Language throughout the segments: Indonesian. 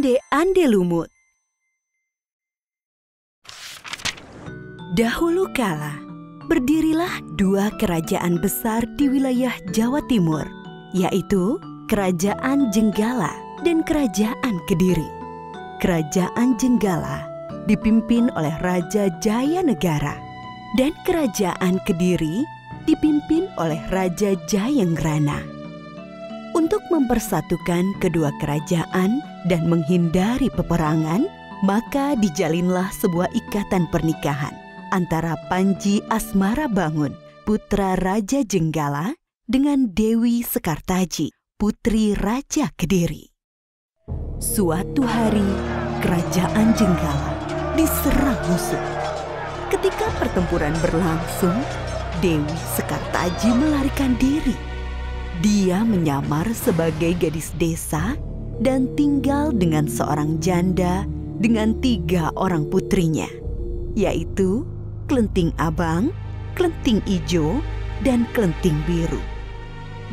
Ande-ande lumut. Dahulu kala, berdirilah dua kerajaan besar di wilayah Jawa Timur, yaitu Kerajaan Jenggala dan Kerajaan Kediri. Kerajaan Jenggala dipimpin oleh Raja Jayanegara dan Kerajaan Kediri dipimpin oleh Raja Jayenggrana. Untuk mempersatukan kedua kerajaan dan menghindari peperangan, maka dijalinlah sebuah ikatan pernikahan antara Panji Asmarabangun, putra Raja Jenggala, dengan Dewi Sekartaji, putri Raja Kediri. Suatu hari, Kerajaan Jenggala diserang musuh. Ketika pertempuran berlangsung, Dewi Sekartaji melarikan diri. Dia menyamar sebagai gadis desa dan tinggal dengan seorang janda dengan 3 orang putrinya, yaitu Klenting Abang, Klenting Ijo, dan Klenting Biru.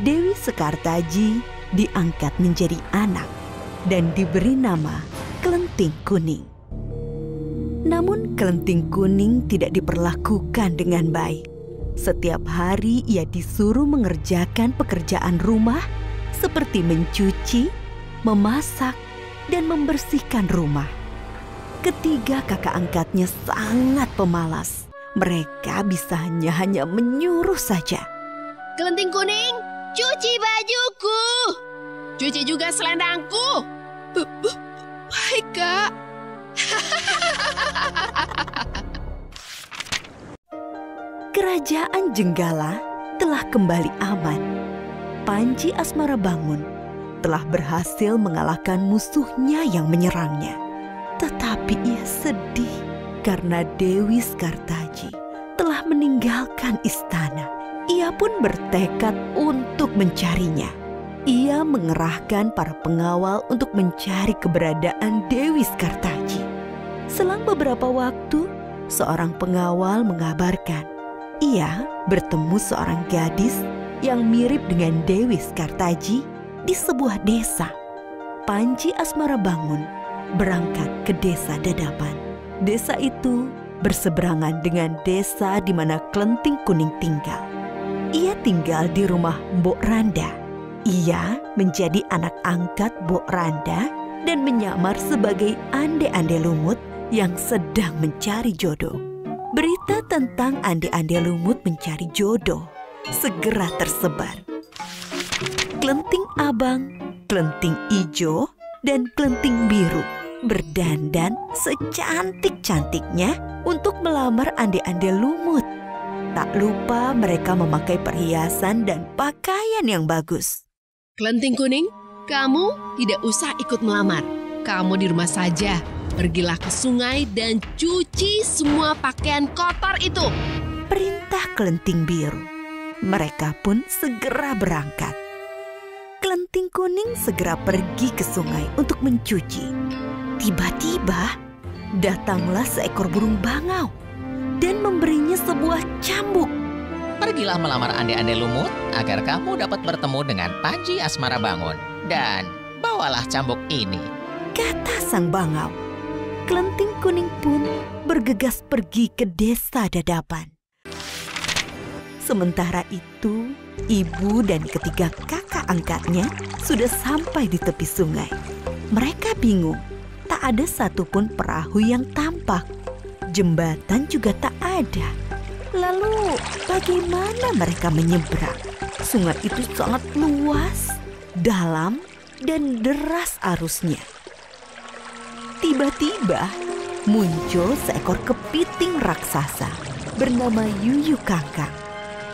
Dewi Sekartaji diangkat menjadi anak dan diberi nama Klenting Kuning. Namun Klenting Kuning tidak diperlakukan dengan baik. Setiap hari ia disuruh mengerjakan pekerjaan rumah seperti mencuci, memasak, dan membersihkan rumah. Ketiga kakak angkatnya sangat pemalas. Mereka bisa hanya menyuruh saja. Klenting Kuning, cuci bajuku. Cuci juga selendangku. Baik, Kak. Kerajaan Jenggala telah kembali aman. Panji Asmarabangun telah berhasil mengalahkan musuhnya yang menyerangnya. Tetapi ia sedih karena Dewi Sekartaji telah meninggalkan istana. Ia pun bertekad untuk mencarinya. Ia mengerahkan para pengawal untuk mencari keberadaan Dewi Sekartaji. Selang beberapa waktu, seorang pengawal mengabarkan ia bertemu seorang gadis yang mirip dengan Dewi Sekartaji di sebuah desa. Panji Asmarabangun berangkat ke desa Dadapan. Desa itu berseberangan dengan desa di mana Klenting Kuning tinggal. Ia tinggal di rumah Mbok Randa. Ia menjadi anak angkat Mbok Randa dan menyamar sebagai ande-ande lumut yang sedang mencari jodoh. Berita tentang ande-ande lumut mencari jodoh segera tersebar. Klenting Abang, Klenting Ijo, dan Klenting Biru berdandan secantik-cantiknya untuk melamar ande-ande lumut. Tak lupa mereka memakai perhiasan dan pakaian yang bagus. Klenting Kuning, kamu tidak usah ikut melamar. Kamu di rumah saja. Pergilah ke sungai dan cuci semua pakaian kotor itu. Perintah Klenting Biru. Mereka pun segera berangkat. Klenting Kuning segera pergi ke sungai untuk mencuci. Tiba-tiba datanglah seekor burung bangau dan memberinya sebuah cambuk. Pergilah melamar ande-ande lumut agar kamu dapat bertemu dengan Panji Asmarabangun. Dan bawalah cambuk ini, kata sang bangau. Klenting Kuning pun bergegas pergi ke desa Dadapan. Sementara itu, ibu dan ketiga kakak angkatnya sudah sampai di tepi sungai. Mereka bingung, tak ada satupun perahu yang tampak. Jembatan juga tak ada. Lalu bagaimana mereka menyeberang? Sungai itu sangat luas, dalam, dan deras arusnya. Tiba-tiba muncul seekor kepiting raksasa bernama Yuyu Kangkang.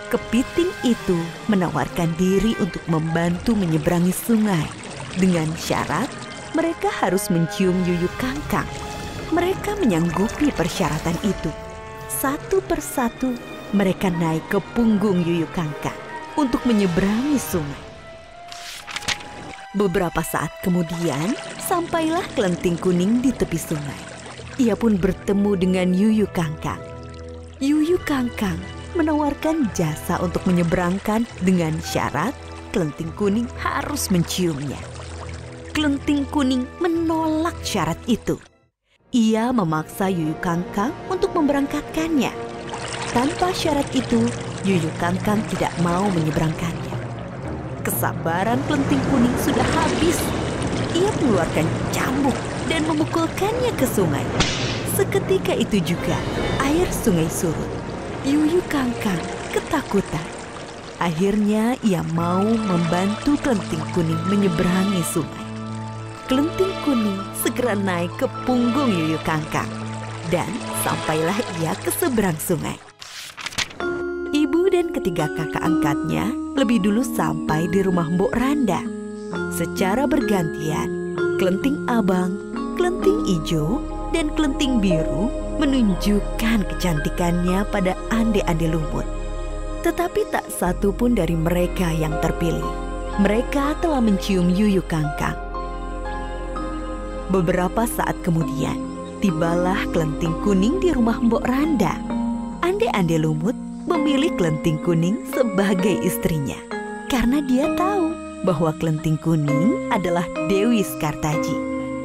Kepiting itu menawarkan diri untuk membantu menyeberangi sungai. Dengan syarat mereka harus mencium Yuyu Kangkang. Mereka menyanggupi persyaratan itu. Satu persatu mereka naik ke punggung Yuyu Kangkang untuk menyeberangi sungai. Beberapa saat kemudian, sampailah Klenting Kuning di tepi sungai. Ia pun bertemu dengan Yuyu Kangkang. Yuyu Kangkang menawarkan jasa untuk menyeberangkan dengan syarat Klenting Kuning harus menciumnya. Kelenting Kuning menolak syarat itu. Ia memaksa Yuyu Kangkang untuk memberangkatkannya. Tanpa syarat itu, Yuyu Kangkang tidak mau menyeberangkannya. Kesabaran Kelenting Kuning sudah habis. Ia mengeluarkan cambuk dan memukulkannya ke sungai. Seketika itu juga, air sungai surut. Yuyu Kangkang ketakutan. Akhirnya ia mau membantu Kelenting Kuning menyeberangi sungai. Kelenting Kuning segera naik ke punggung Yuyu Kangkang. Dan sampailah ia ke seberang sungai. Ibu dan ketiga kakak angkatnya lebih dulu sampai di rumah Mbok Randa. Secara bergantian, Kelenting Abang, Kelenting Ijo, dan Kelenting Biru menunjukkan kecantikannya pada ande-ande lumut. Tetapi tak satu pun dari mereka yang terpilih. Mereka telah mencium Yuyu Kangkang. Beberapa saat kemudian, tibalah Kelenting Kuning di rumah Mbok Randa. Ande-ande lumut memilih Kelenting Kuning sebagai istrinya. Karena dia tahu bahwa Kelenting Kuning adalah Dewi Sekartaji.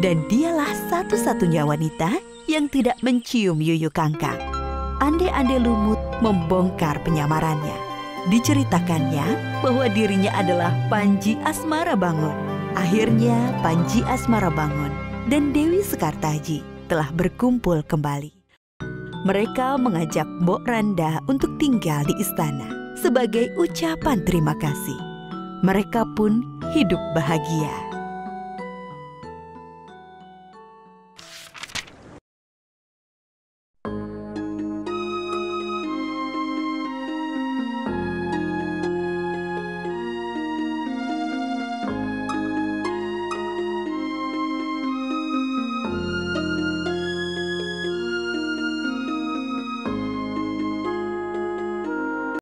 Dan dialah satu-satunya wanita yang tidak mencium Yuyu Kangkang. Ande-ande lumut membongkar penyamarannya. Diceritakannya bahwa dirinya adalah Panji Asmara Bangun. Akhirnya Panji Asmara Bangun dan Dewi Sekartaji telah berkumpul kembali. Mereka mengajak Mbok Randa untuk tinggal di istana sebagai ucapan terima kasih. Mereka pun hidup bahagia.